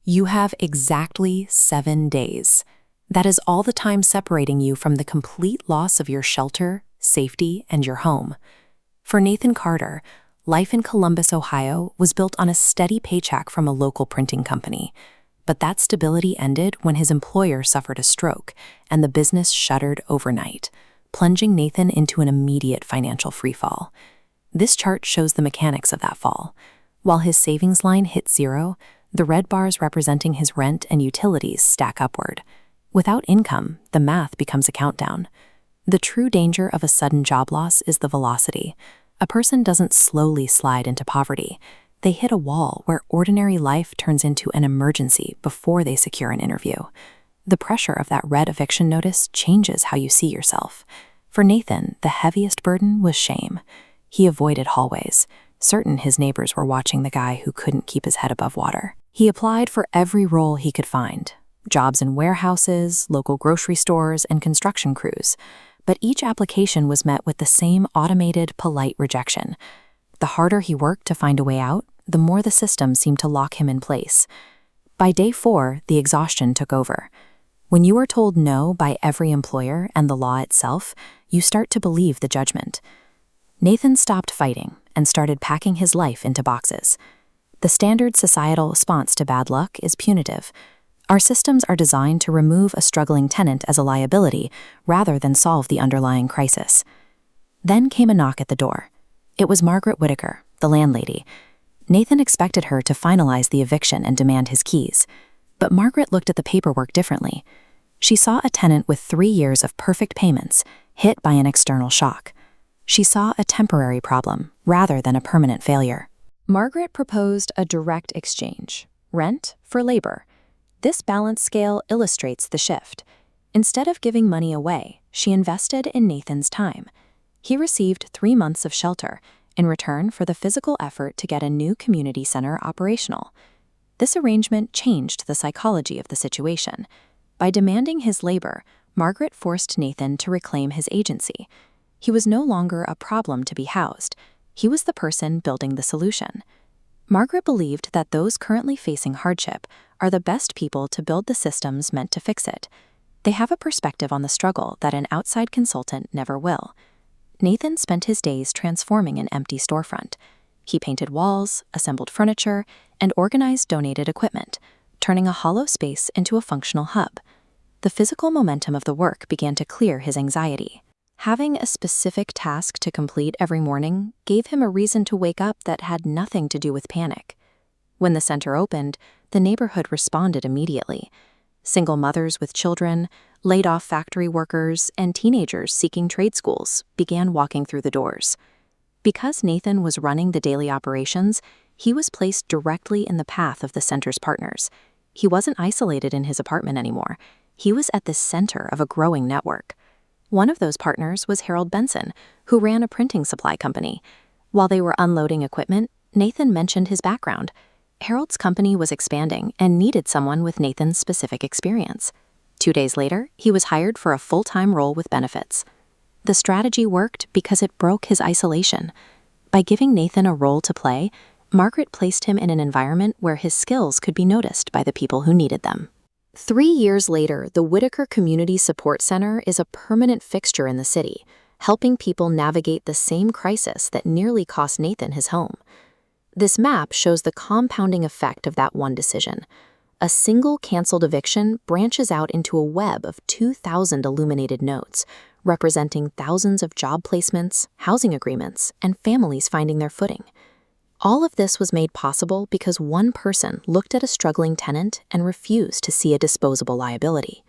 You have exactly 7 days. That is all the time separating you from the complete loss of your shelter, safety, and your home. For Nathan Carter, life in Columbus, Ohio was built on a steady paycheck from a local printing company. But that stability ended when his employer suffered a stroke and the business shuttered overnight, plunging Nathan into an immediate financial freefall. This chart shows the mechanics of that fall. While his savings line hit zero, the red bars representing his rent and utilities stack upward. Without income, the math becomes a countdown. The true danger of a sudden job loss is the velocity. A person doesn't slowly slide into poverty. They hit a wall where ordinary life turns into an emergency before they secure an interview. The pressure of that red eviction notice changes how you see yourself. For Nathan, the heaviest burden was shame. He avoided hallways, certain his neighbors were watching the guy who couldn't keep his head above water. He applied for every role he could find, jobs in warehouses, local grocery stores, and construction crews. But each application was met with the same automated, polite rejection. The harder he worked to find a way out, the more the system seemed to lock him in place. By day 4, the exhaustion took over. When you are told no by every employer and the law itself, you start to believe the judgment. Nathan stopped fighting and started packing his life into boxes. The standard societal response to bad luck is punitive. Our systems are designed to remove a struggling tenant as a liability rather than solve the underlying crisis. Then came a knock at the door. It was Margaret Whitaker, the landlady. Nathan expected her to finalize the eviction and demand his keys. But Margaret looked at the paperwork differently. She saw a tenant with 3 years of perfect payments hit by an external shock. She saw a temporary problem rather than a permanent failure. Margaret proposed a direct exchange, rent for labor. This balance scale illustrates the shift. Instead of giving money away, she invested in Nathan's time. He received 3 months of shelter in return for the physical effort to get a new community center operational. This arrangement changed the psychology of the situation. By demanding his labor, Margaret forced Nathan to reclaim his agency. He was no longer a problem to be housed. He was the person building the solution. Margaret believed that those currently facing hardship are the best people to build the systems meant to fix it. They have a perspective on the struggle that an outside consultant never will. Nathan spent his days transforming an empty storefront. He painted walls, assembled furniture, and organized donated equipment, turning a hollow space into a functional hub. The physical momentum of the work began to clear his anxiety. Having a specific task to complete every morning gave him a reason to wake up that had nothing to do with panic. When the center opened, the neighborhood responded immediately. Single mothers with children, laid-off factory workers, and teenagers seeking trade schools began walking through the doors. Because Nathan was running the daily operations, he was placed directly in the path of the center's partners. He wasn't isolated in his apartment anymore. He was at the center of a growing network. One of those partners was Harold Benson, who ran a printing supply company. While they were unloading equipment, Nathan mentioned his background. Harold's company was expanding and needed someone with Nathan's specific experience. 2 days later, he was hired for a full-time role with benefits. The strategy worked because it broke his isolation. By giving Nathan a role to play, Margaret placed him in an environment where his skills could be noticed by the people who needed them. 3 years later, the Whitaker Community Support Center is a permanent fixture in the city, helping people navigate the same crisis that nearly cost Nathan his home. This map shows the compounding effect of that one decision. A single canceled eviction branches out into a web of 2,000 illuminated nodes, representing thousands of job placements, housing agreements, and families finding their footing. All of this was made possible because one person looked at a struggling tenant and refused to see a disposable liability.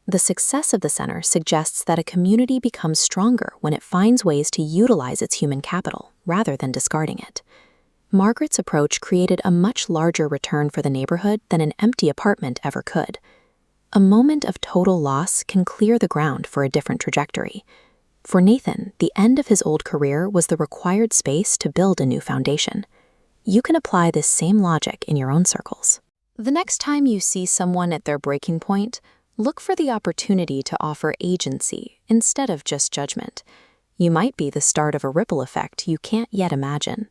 The success of the center suggests that a community becomes stronger when it finds ways to utilize its human capital rather than discarding it. Margaret's approach created a much larger return for the neighborhood than an empty apartment ever could. A moment of total loss can clear the ground for a different trajectory. For Nathan, the end of his old career was the required space to build a new foundation. You can apply this same logic in your own circles. The next time you see someone at their breaking point, look for the opportunity to offer agency instead of just judgment. You might be the start of a ripple effect you can't yet imagine.